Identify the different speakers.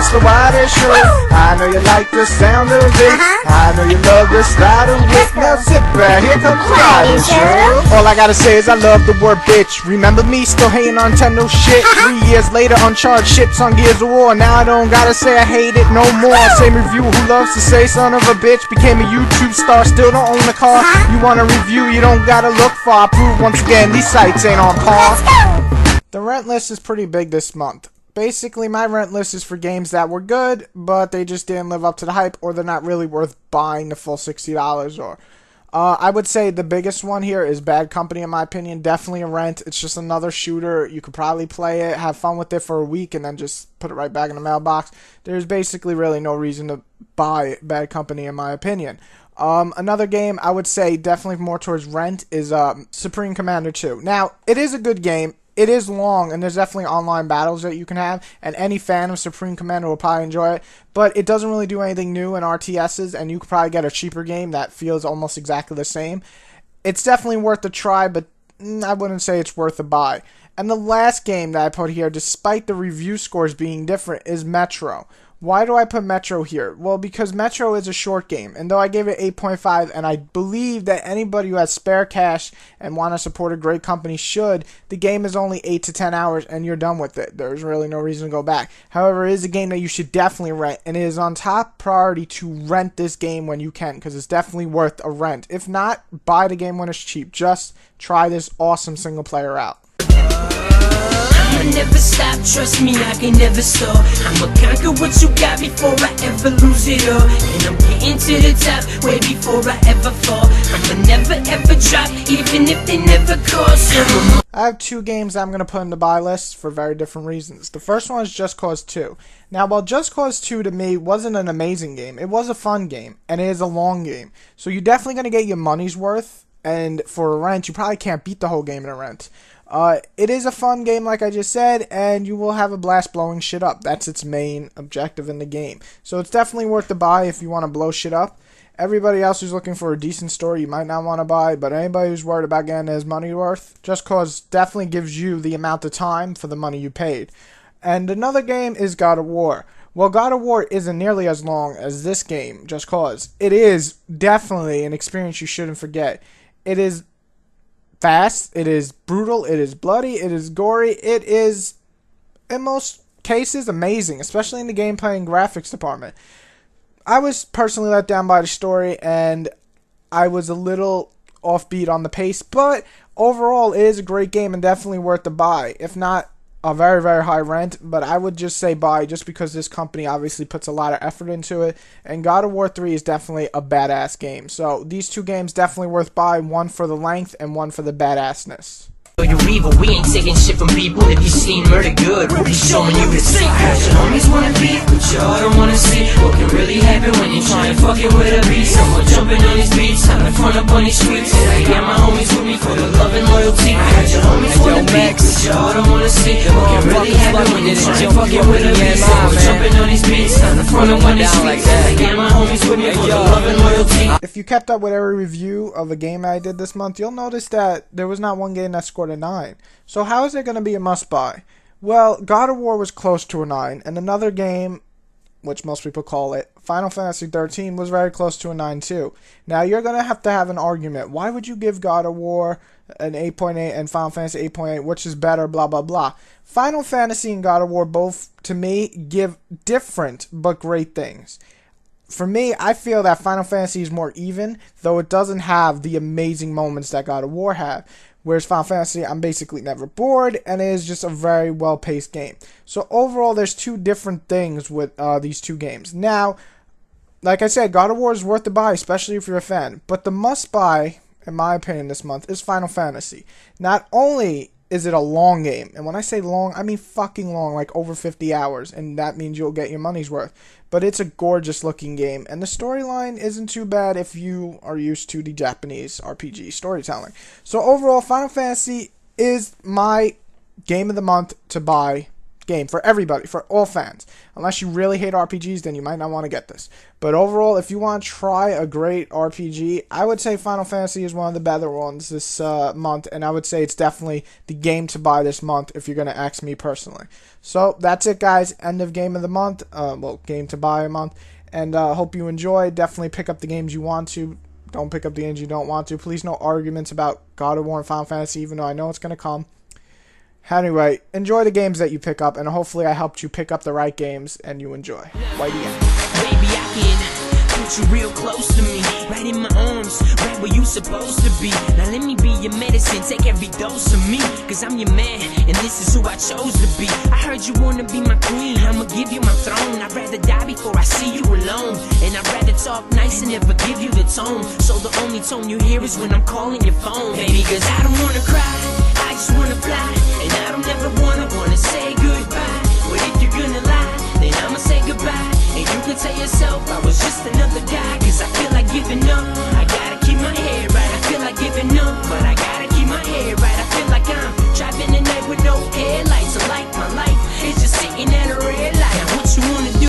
Speaker 1: Mr. White is true. I know you like the sound of it. I know you love the style of it. Now sit back, here comes White is true. All I gotta say is I love the word bitch. Remember me still hating on Nintendo shit? 3 years later, Uncharted shits on Gears of War. Now I don't gotta say I hate it no more. Same review who loves to say son of a bitch. Became a YouTube star, still don't own a car. You want a review, you don't gotta look far. Prove once again, these sites ain't on par. The rent list is pretty big this month. Basically, my rent list is for games that were good, but they just didn't live up to the hype, or they're not really worth buying the full $60 or... I would say the biggest one here is Bad Company, in my opinion. Definitely a rent. It's just another shooter. You could probably play it, have fun with it for a week, and then just put it right back in the mailbox. There's basically really no reason to buy Bad Company, in my opinion. Another game I would say definitely more towards rent is Supreme Commander 2. Now, it is a good game. It is long, and there's definitely online battles that you can have, and any fan of Supreme Commander will probably enjoy it, but it doesn't really do anything new in RTSs, and you could probably get a cheaper game that feels almost exactly the same. It's definitely worth a try, but I wouldn't say it's worth a buy. And the last game that I put here, despite the review scores being different, is Metro. Why do I put Metro here? Well, because Metro is a short game, and though I gave it 8.5, and I believe that anybody who has spare cash and want to support a great company should, the game is only 8 to 10 hours, and you're done with it. There's really no reason to go back. However, it is a game that you should definitely rent, and it is on top priority to rent this game when you can, because it's definitely worth a rent. If not, buy the game when it's cheap. Just try this awesome single player out.
Speaker 2: I'ma never stop, trust me, I can never stop. I'ma conquer what you got before I ever lose it all. And I'm getting to the top way before I ever fall. I'ma never ever drop, even if they never call. So
Speaker 1: I have two games I'm going to put in the buy list for very different reasons. The first one is Just Cause 2. Now, while Just Cause 2 to me wasn't an amazing game, it was a fun game, and it is a long game. So you're definitely going to get your money's worth, and for a rent, you probably can't beat the whole game in a rent. It is a fun game, like I just said, and you will have a blast blowing shit up. That's its main objective in the game. So it's definitely worth the buy if you want to blow shit up. Everybody else who's looking for a decent story, you might not want to buy, but anybody who's worried about getting his money worth, Just Cause definitely gives you the amount of time for the money you paid. And another game is God of War. Well, God of War isn't nearly as long as this game, Just Cause. It is definitely an experience you shouldn't forget. It is fast, it is brutal, it is bloody, it is gory, it is, in most cases, amazing, especially in the gameplay and graphics department. I was personally let down by the story, and I was a little offbeat on the pace, but overall, it is a great game and definitely worth the buy. If not a very, very high rent, but I would just say buy just because this company obviously puts a lot of effort into it, and God of War 3 is definitely a badass game. So these two games definitely worth buy, one for the length and one for the badassness.
Speaker 2: you're evil, we ain't taking shit from people. If you seen murder good, we'll be showing you the same. I heard your homies wanna beef, but y'all don't wanna see what can really happen when you're trying to fuck it with a beast. Someone jumping on these beats, time to front up on these streets. I got my homies with me for the love and loyalty. I heard your homies wanna beef, but y'all don't wanna see what can really happen when you're trying to fuck it with a beast. Someone jumping on these beats, time to front up on these streets. I got my homies with me for the love and loyalty.
Speaker 1: If you kept up with every review of a game I did this month, you'll notice that there was not one game that scored a 9. So how is it going to be a must-buy? Well, God of War was close to a 9, and another game, which most people call it, Final Fantasy 13, was very close to a 9 too. Now, you're going to have an argument. Why would you give God of War an 8.8 and Final Fantasy 8.8, which is better, blah, blah, blah. Final Fantasy and God of War both, to me, give different but great things. For me, I feel that Final Fantasy is more even, though it doesn't have the amazing moments that God of War have. Whereas Final Fantasy, I'm basically never bored, and it is just a very well-paced game. So overall, there's two different things with these two games. Now, like I said, God of War is worth the buy, especially if you're a fan. But the must-buy, in my opinion, this month is Final Fantasy. Not only is it a long game, and when I say long, I mean fucking long, like over 50 hours, and that means you'll get your money's worth. But it's a gorgeous looking game, and the storyline isn't too bad if you are used to the Japanese RPG storytelling. So overall, Final Fantasy is my game of the month to buy game for everybody, for all fans. Unless you really hate RPGs, then you might not want to get this. But overall, if you want to try a great RPG, I would say Final Fantasy is one of the better ones this month, and I would say it's definitely the game to buy this month if you're going to ask me personally. So that's it, guys. End of game of the month. Well, game to buy a month. And hope you enjoy. Definitely pick up the games you want to. Don't pick up the games you don't want to. Please, no arguments about God of War and Final Fantasy, even though I know it's going to come. Anyway, enjoy the games that you pick up, and hopefully I helped you pick up the right games and you enjoy. Whitey out.
Speaker 2: Baby, I can put you real close to me, right in my arms, right where you supposed to be. Now let me be your medicine, take every dose of me, cause I'm your man, and this is who I chose to be. I heard you wanna be my queen, I'ma give you my throne. I'd rather die before I see you alone, and I'd rather talk nice and never give you the tone. So the only tone you hear is when I'm calling your phone. Baby, cause I don't wanna cry, I just wanna fly, and I don't ever wanna say goodbye. But if you're gonna lie, then I'ma say goodbye. And you can tell yourself I was just another guy, cause I feel like giving up. I gotta keep my head right, I feel like giving up, but I gotta keep my head right. I feel like I'm driving the night with no air.